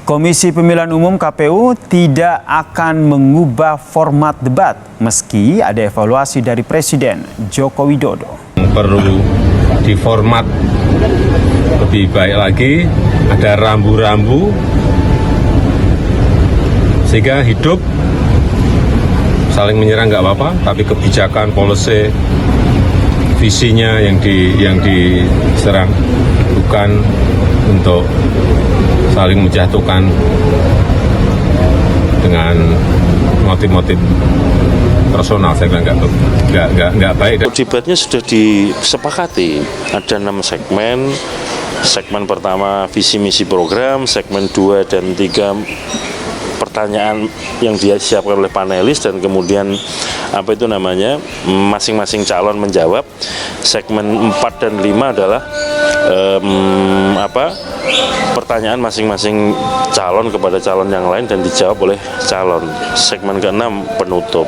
Komisi Pemilihan Umum (KPU) tidak akan mengubah format debat meski ada evaluasi dari Presiden Joko Widodo. Perlu diformat lebih baik lagi, ada rambu-rambu sehingga hidup, saling menyerang nggak apa-apa, tapi kebijakan, policy, visinya yang diserang, bukan untuk saling menjatuhkan dengan motif-motif personal. Saya kira nggak baik. Debatnya sudah disepakati, ada 6 segmen. Segmen pertama visi misi program, segmen 2 dan 3 pertanyaan yang disiapkan oleh panelis, dan kemudian masing-masing calon menjawab. Segmen 4 dan 5 adalah pertanyaan masing-masing calon kepada calon yang lain dan dijawab oleh calon. Segmen ke-6 penutup.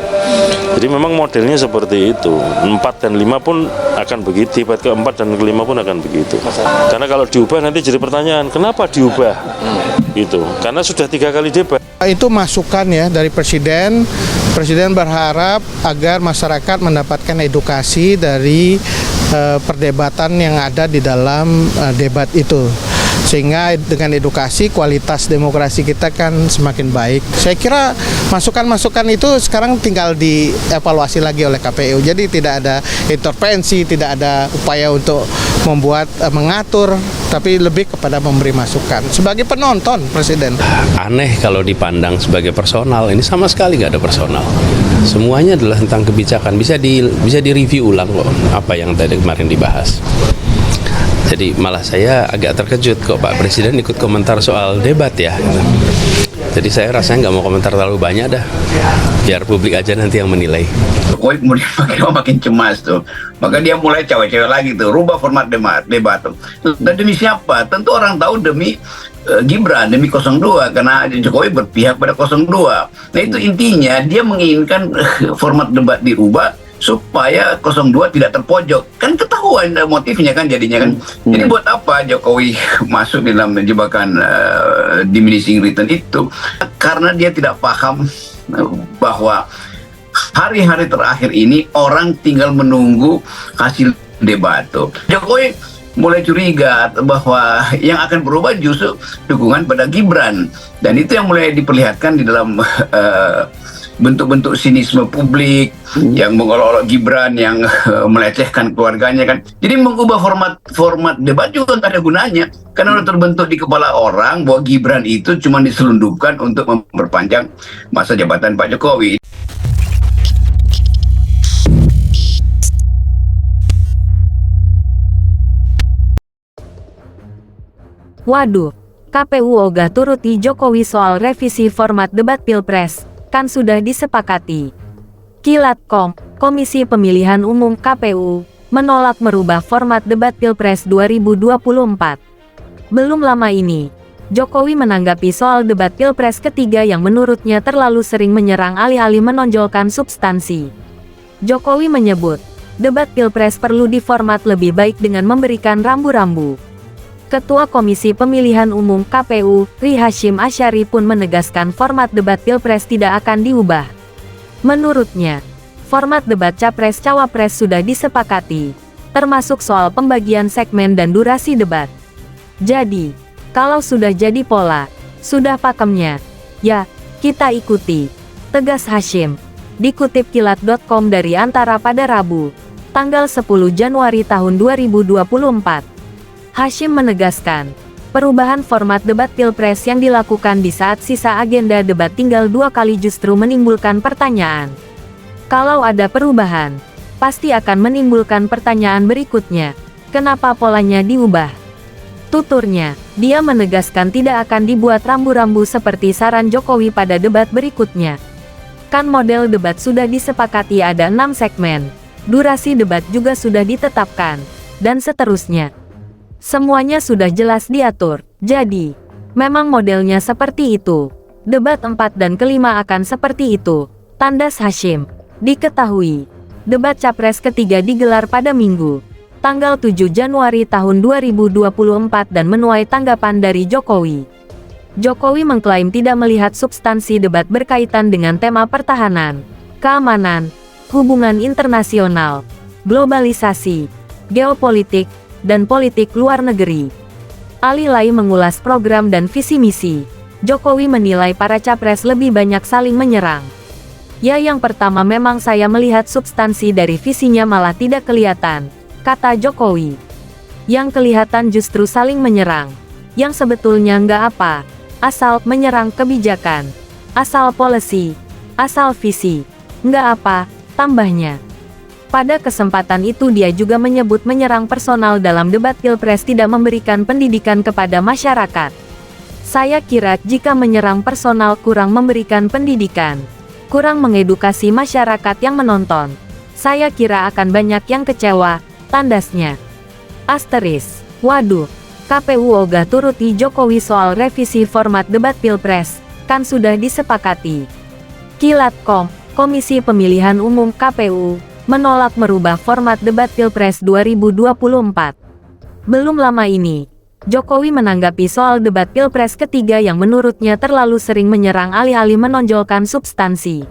Jadi memang modelnya seperti itu. 4 dan 5 pun akan begitu, debat ke-4 dan ke-5 pun akan begitu. Karena kalau diubah nanti jadi pertanyaan, kenapa diubah? Itu karena sudah 3 kali debat. Itu masukan ya dari Presiden. Presiden berharap agar masyarakat mendapatkan edukasi dari perdebatan yang ada di dalam debat itu, sehingga dengan edukasi kualitas demokrasi kita kan semakin baik. Saya kira masukan-masukan itu sekarang tinggal dievaluasi lagi oleh KPU. Jadi tidak ada intervensi, tidak ada upaya untuk mengatur, tapi lebih kepada memberi masukan sebagai penonton Presiden. Aneh kalau dipandang sebagai personal, ini sama sekali nggak ada personal. Semuanya adalah tentang kebijakan, bisa direview ulang loh apa yang tadi kemarin dibahas. Jadi malah saya agak terkejut kok Pak Presiden ikut komentar soal debat ya. Jadi saya rasanya nggak mau komentar terlalu banyak dah, biar publik aja nanti yang menilai. Jokowi kemudian makin cemas tuh, maka dia mulai cewek-cewek lagi tuh, rubah format debat tuh. Dan demi siapa? Tentu orang tahu demi Gibran, demi 02, karena Jokowi berpihak pada 02. Nah itu intinya, dia menginginkan format debat dirubah supaya 02 tidak terpojok. Kan ketahuan motifnya kan jadinya kan. Jadi buat apa Jokowi masuk di dalam jebakan diminishing return itu? Karena dia tidak paham bahwa hari-hari terakhir ini orang tinggal menunggu hasil debat tuh. Jokowi mulai curiga bahwa yang akan berubah justru dukungan pada Gibran, dan itu yang mulai diperlihatkan di dalam bentuk-bentuk sinisme publik yang mengolok-olok Gibran, yang melecehkan keluarganya kan. Jadi mengubah format debat juga nggak ada gunanya, karena udah terbentuk di kepala orang bahwa Gibran itu cuma diselundupkan untuk memperpanjang masa jabatan Pak Jokowi. Waduh, KPU ogah turuti Jokowi soal revisi format debat Pilpres, kan sudah disepakati. Kilat.com, Komisi Pemilihan Umum KPU, menolak merubah format debat Pilpres 2024. Belum lama ini, Jokowi menanggapi soal debat Pilpres ketiga yang menurutnya terlalu sering menyerang alih-alih menonjolkan substansi. Jokowi menyebut, debat Pilpres perlu diformat lebih baik dengan memberikan rambu-rambu. Ketua Komisi Pemilihan Umum KPU, Ri Hashim Asyari pun menegaskan format debat Pilpres tidak akan diubah. Menurutnya, format debat Capres-Cawapres sudah disepakati, termasuk soal pembagian segmen dan durasi debat. Jadi, kalau sudah jadi pola, sudah pakemnya, ya, kita ikuti, tegas Hashim. Dikutip Kilat.com dari Antara pada Rabu, tanggal 10 Januari tahun 2024. Hashim menegaskan, perubahan format debat Pilpres yang dilakukan di saat sisa agenda debat tinggal 2 kali justru menimbulkan pertanyaan. Kalau ada perubahan, pasti akan menimbulkan pertanyaan berikutnya, kenapa polanya diubah? Tuturnya, dia menegaskan tidak akan dibuat rambu-rambu seperti saran Jokowi pada debat berikutnya. Kan model debat sudah disepakati ada 6 segmen, durasi debat juga sudah ditetapkan, dan seterusnya. Semuanya sudah jelas diatur, jadi, memang modelnya seperti itu. Debat 4 dan ke-5 akan seperti itu, tandas Hashim. Diketahui, debat Capres ketiga digelar pada Minggu, tanggal 7 Januari tahun 2024 dan menuai tanggapan dari Jokowi. Jokowi mengklaim tidak melihat substansi debat berkaitan dengan tema pertahanan, keamanan, hubungan internasional, globalisasi, geopolitik, dan politik luar negeri. Alih-alih mengulas program dan visi misi, Jokowi menilai para capres lebih banyak saling menyerang. Ya, yang pertama memang saya melihat substansi dari visinya malah tidak kelihatan, kata Jokowi. Yang kelihatan justru saling menyerang. Yang sebetulnya nggak apa, asal menyerang kebijakan, asal policy, asal visi, nggak apa, tambahnya. Pada kesempatan itu dia juga menyebut menyerang personal dalam debat Pilpres tidak memberikan pendidikan kepada masyarakat. Saya kira jika menyerang personal kurang memberikan pendidikan, kurang mengedukasi masyarakat yang menonton, saya kira akan banyak yang kecewa, tandasnya. Asteris, waduh. KPU ogah turuti Jokowi soal revisi format debat Pilpres, kan sudah disepakati. Kilat.com, Komisi Pemilihan Umum KPU, menolak merubah format debat Pilpres 2024. Belum lama ini, Jokowi menanggapi soal debat Pilpres ketiga yang menurutnya terlalu sering menyerang alih-alih menonjolkan substansi.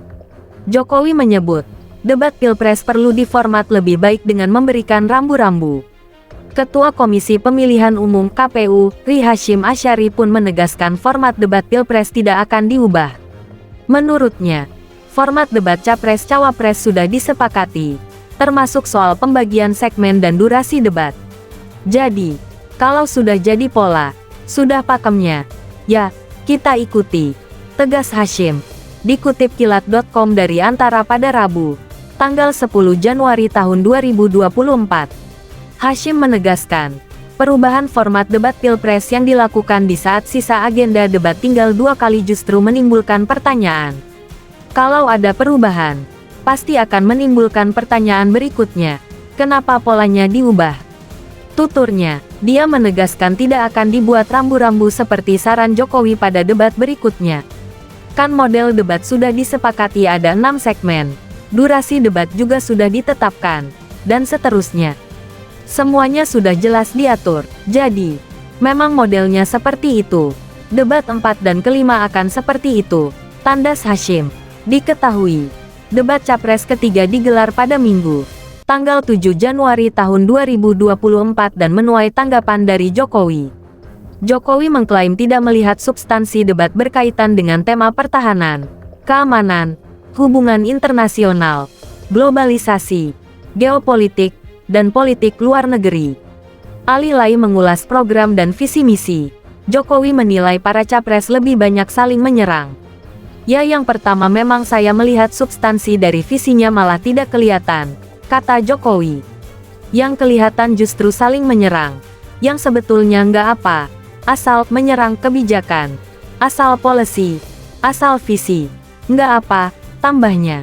Jokowi menyebut, debat Pilpres perlu diformat lebih baik dengan memberikan rambu-rambu. Ketua Komisi Pemilihan Umum KPU, Ri Hasyim Asyari pun menegaskan format debat Pilpres tidak akan diubah. Menurutnya, format debat Capres-Cawapres sudah disepakati, termasuk soal pembagian segmen dan durasi debat. Jadi, kalau sudah jadi pola, sudah pakemnya, ya, kita ikuti, tegas Hasyim. Dikutip Kilat.com dari Antara pada Rabu, tanggal 10 Januari tahun 2024. Hasyim menegaskan, perubahan format debat Pilpres yang dilakukan di saat sisa agenda debat tinggal 2 kali justru menimbulkan pertanyaan. Kalau ada perubahan, pasti akan menimbulkan pertanyaan berikutnya, kenapa polanya diubah? Tuturnya, dia menegaskan tidak akan dibuat rambu-rambu seperti saran Jokowi pada debat berikutnya. Kan model debat sudah disepakati ada 6 segmen, durasi debat juga sudah ditetapkan, dan seterusnya. Semuanya sudah jelas diatur, jadi, memang modelnya seperti itu. Debat 4 dan kelima akan seperti itu, tandas Hasyim. Diketahui, debat Capres ketiga digelar pada Minggu, tanggal 7 Januari tahun 2024 dan menuai tanggapan dari Jokowi. Jokowi mengklaim tidak melihat substansi debat berkaitan dengan tema pertahanan, keamanan, hubungan internasional, globalisasi, geopolitik, dan politik luar negeri. Alih-alih mengulas program dan visi misi, Jokowi menilai para capres lebih banyak saling menyerang. Ya, yang pertama memang saya melihat substansi dari visinya malah tidak kelihatan, kata Jokowi. Yang kelihatan justru saling menyerang. Yang sebetulnya nggak apa, asal menyerang kebijakan, asal policy, asal visi, nggak apa, tambahnya.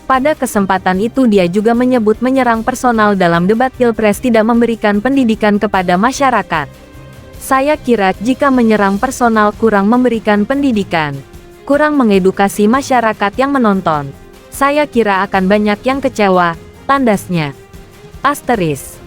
Pada kesempatan itu dia juga menyebut menyerang personal dalam debat Pilpres tidak memberikan pendidikan kepada masyarakat. Saya kira jika menyerang personal kurang memberikan pendidikan, kurang mengedukasi masyarakat yang menonton, saya kira akan banyak yang kecewa, tandasnya. Asteris.